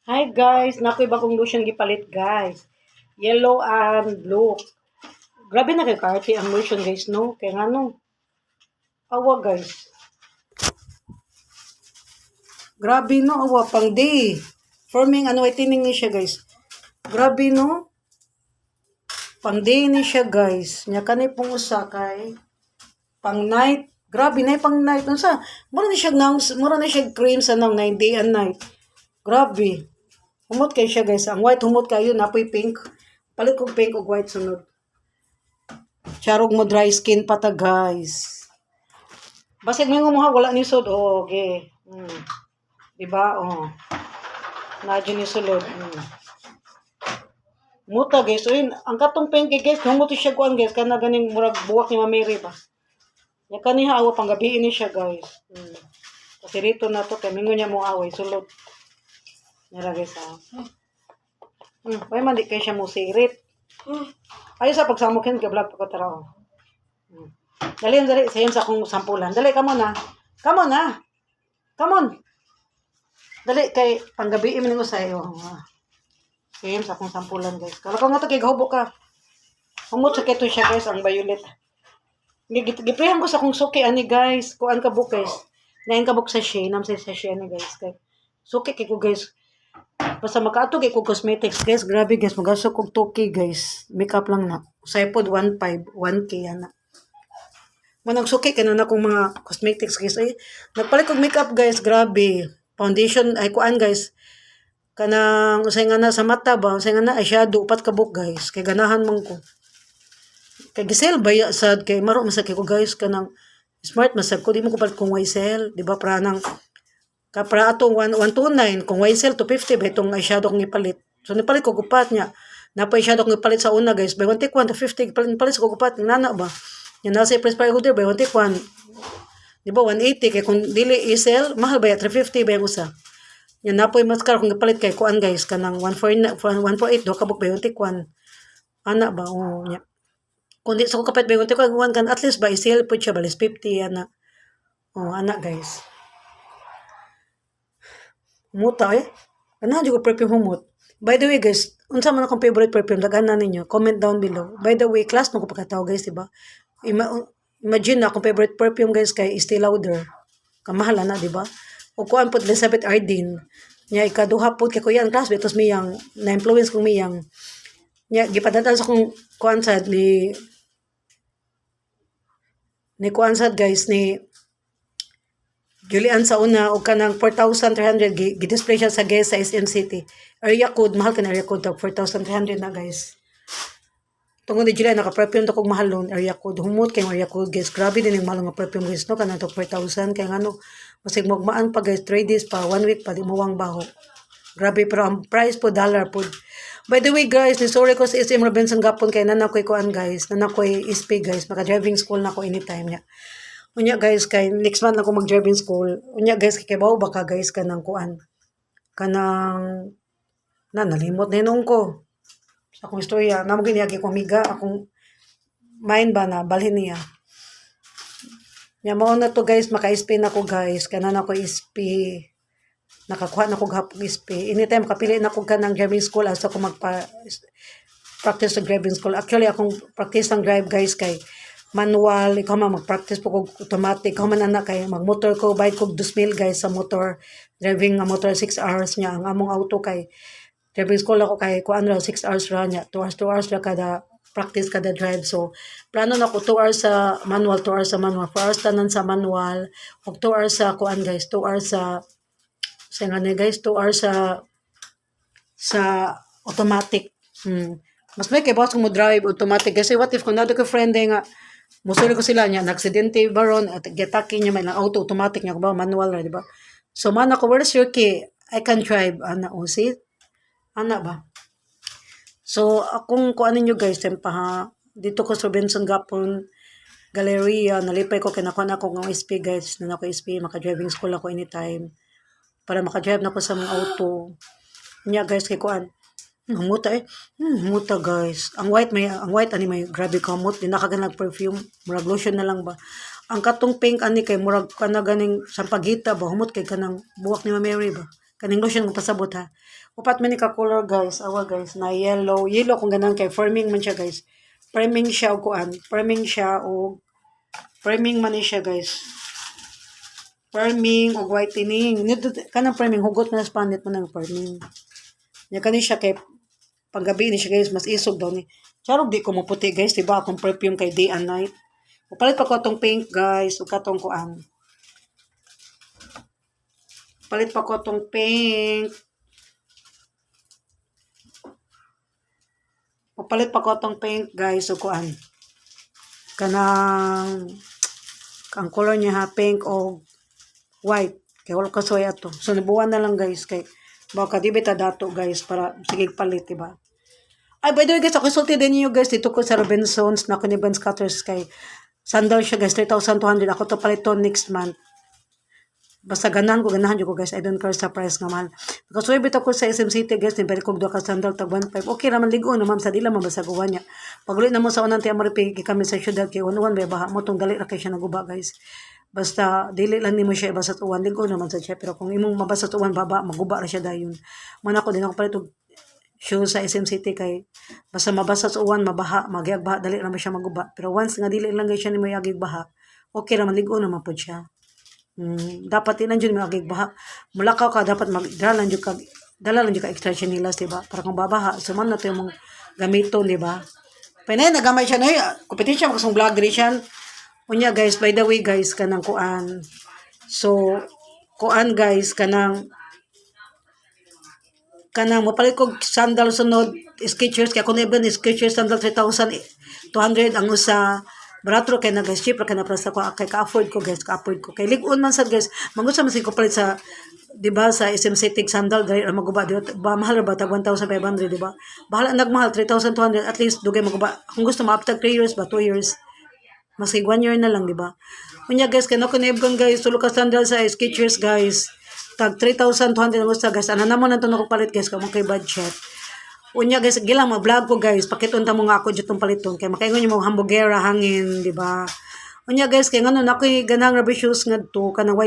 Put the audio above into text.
Hi guys, nakoy bagong lotion gipalit guys. Yellow and blue. Grabe na kay karte ang lotion guys no. Kaya nga no. Awa guys. Grabe no, awa pang day. Forming ano whitening ni siya guys. Grabe no. Pang day ni siya guys. Nya kanay pong usa kay pang night. Grabe na pang night unsa. Mura na siya cream sa nang night day and night. Grabe. Humot kay siya guys. Ang white humot kayo napoy pink. Palit kong pink ug white sunod. Charog mo dry skin pa ta guys. Basig mo mo wala ni sud okay. Diba? Oh. Nadyo ni sulod. Muta guys. Uy, ang katong pink guys, humot siya kuan guys kana ganing murag buwak ni Mamiri ba. Ya kaniha awa pang gabi ini siya guys. Kasi rito na to kay mingon niya mo away sulod. Nara guys ah. Why man di kay siya mo sirit. Ayo sa pagsamukin ka vlog ko tara. Dali sa akong sampulan. Dali come on na. Come on na. Come on. Dali kay panggabi mi ningo sa iyo. Sayang sa akong sampulan guys. Kala ko nga to kay gahubo ka. Humot sa keto siya guys ang violet. Giprehan ko sa akong suki ani guys. Kuan ka book guys. Nain ka book sa shea. Nam sa shea ani guys. Kay suki kay ko guys. Basta makaatog kay ko cosmetics guys. Grabe guys. Magasok kong 2K guys. Makeup lang na. Sa ipod 1.5. 1K ana. Manang suki ka na akong mga cosmetics guys. Ay, nagpalit kong makeup guys. Grabe. Foundation. Ay kuan guys. Kanang usay nga na sa mata ba. Usay nga na eyeshadow. Upat ka book guys. Kay ganahan man ko. Kay gisel ba sad kay maro masad kay ko guys kanang smart masad ko di mo ko palit kung YSL, di ba para nang para atong 129 kung YSL 250 ba itong eyeshadow kong ipalit. So nipalit ko gupat niya. Napa eyeshadow kong ipalit sa una guys. By 151 to 50 palit ko gupat nana ba. Yan nasa price pa holder by 151. Di ba 180 kay kung dili YSL mahal ba ya 350 ba yung usa. Yan napoy mascara kung ipalit kay kuan guys kanang 148 do ka book by 151. Ana ba oh nya. Kung di sa ko kapit bayon ko kan at least ba i-sale po siya balis 50 ana. Oh, ana guys. Muta eh. Ana jud ko perfume humot. By the way guys, unsa man akong favorite perfume daghan ninyo, comment down below. By the way, class no ko pagkatao guys, diba? Imagine na akong favorite perfume guys kay Estee Lauder. Kamahal na, diba? O kuan po Elizabeth Arden. Nya ikaduha po kay kuya ang class betos miyang na-influence kong miyang. Nya gipadatan sa kong kuan sad ni Kuansad guys ni Julian sa una o kanang 4,300 gi-display siya sa guys sa SM City. Area code mahal kan area code 4,300 na guys. Tungod ni Julian naka-perfume to kog mahal nun area code humot kay area code guys. Grabe din ang mahal nga perfume guys no kanang to 4,000 kay ngano masig magmaan pa guys 3 days pa 1 week pa di muwang baho. Grabe pero ang price po dollar po. By the way guys, ni sorry ko sa SM Robinson gapon kay nana ko'y kuan guys, nana ko'y SP guys, maka driving school na ko anytime niya. Unya guys kay next month ako mag driving school. Unya guys kay bawo baka guys kanang kuan. Kanang nalimot na nung ko. Sa akong istorya, namo giniagi ko amiga akong mind ba na balhin niya. Nya mao na to guys, maka SP na ko guys, kanan ako SP. Nakakuha na ko gahapon SP. Anytime kapili na ko kanang driving school asa ko practice sa driving school. Actually akong practice ng drive guys kay manual, ikaw man mag-practice po ko automatic, ikaw man anak kay mag-motor ko, bike ko 2,000 guys sa motor, driving nga motor 6 hours niya, ang among auto kay driving school ako kay kuan ra 6 hours ra niya, 2 hours ra kada practice kada drive. So plano na ko 2 hours sa manual, 2 hours sa manual, 4 hours tanan sa manual, ug 2 hours sa kuan guys, 2 hours sa nga guys, 2 hours sa automatic. Mas may kay boss kung mo drive automatic kasi what if kung nato ko friend nga musuli ko sila niya aksidente baron at getaki niya may lang auto automatic niya ko ba manual ra di ba? So man ako where's your key? I can drive ana o see? Ana ba? So akong kuan ninyo guys tempa ha dito ko sa Robinson Gapon Galleria nalipay ko kinakuan ako ng SP guys na ako SP maka driving school ako anytime para maka-drive na ko sa mga auto. Nya guys kay kuan. Humuta eh. Humuta guys. Ang white ani may grabe kamot di nakaganag perfume. Murag lotion na lang ba. Ang katong pink ani kay murag kana ganing sampagita ba humot kay kanang buwak ni Mary ba. Kaning lotion kung pasabot ha. Upat man ni ka color guys. Awa guys na yellow. Yellow kung ganang kay firming man siya guys. Firming siya o kuan. Firming siya o firming man ni siya guys. Firming o whitening. Kanang firming hugot na spanit man ng firming. Nya kani siya kay panggabi ni siya guys mas isog daw ni. Charog di ko maputi guys, diba? Akong perfume kay day and night. Palit pa ko itong pink guys, o katong kuan. Palit pa ko itong pink. Palit pa ko itong pink guys, o kuan. Kanang ang color niya ha, pink o white. Kaya wala kasoy ato. So nabuwan na lang guys kay baka di bita dato guys para sige palit diba. Ay by the way guys, ako sulti din niyo guys dito ko sa Robinsons na ko ni Ben's Cutters kay sandal siya guys 3,200 ako to palit to next month. Basta ganahan ko guys. I don't care sa price nga mahal. Kasi bitaw ko sa SM City guys, ni balik ko do ka sandal tag 1.5. Okay raman ligo no ma'am sa dila mabasaguhan niya. Pagulit na mo sa unang tiya maripi kami sa syudad kay unuan may baha mo tong dali ra kay siya naguba guys. Basta dili lang nimo siya ibasa tuwan ligo naman sa siya pero kung imong mabasa tuwan baba maguba ra siya dayon. Man ako din ako palit og shoes sa SM City kay basta mabasa sa uwan mabaha magyag baha dali ra man siya maguba. Pero once nga dili lang guys siya nimo yagig baha, okay raman ligo naman pud siya. Dapat inan jud mga baha. Mulakaw ka dapat magdala jud ka extra chinilas diba? Para kung babaha suman na to yung gamiton diba? Panay nagamay siya na competition ko vlog rin unya guys, by the way guys kanang kuan. So kuan guys kanang mapalit ko sandal sunod Skechers kay ako na ibang Skechers sandal 3,200 ang usa barato kay na guys cheap kay na prasa ko kay ka-afford ko guys ka-afford ko kay ligon man sad guys mangusa man sig ko palit sa diba sa SM City sandal dali ra maguba ba mahal ba tag 1,500 diba bahala nagmahal 3,200 at least dugay maguba kung gusto maaptag 3 years ba 2 years masig 1 year na lang diba unya guys kay no kunibgon guys sulo ka sandal sa Skechers guys tag 3,200 ang gusto guys ana na mo nanto ko palit guys kung kay budget. Unya guys, gilang mag-vlog ko guys, pakitunta mo nga ako dito paliton kay makaingon yung mga hamburgera hangin, di ba? Unya guys, kay ngano na ako'y ganang rubber shoes nga to kanang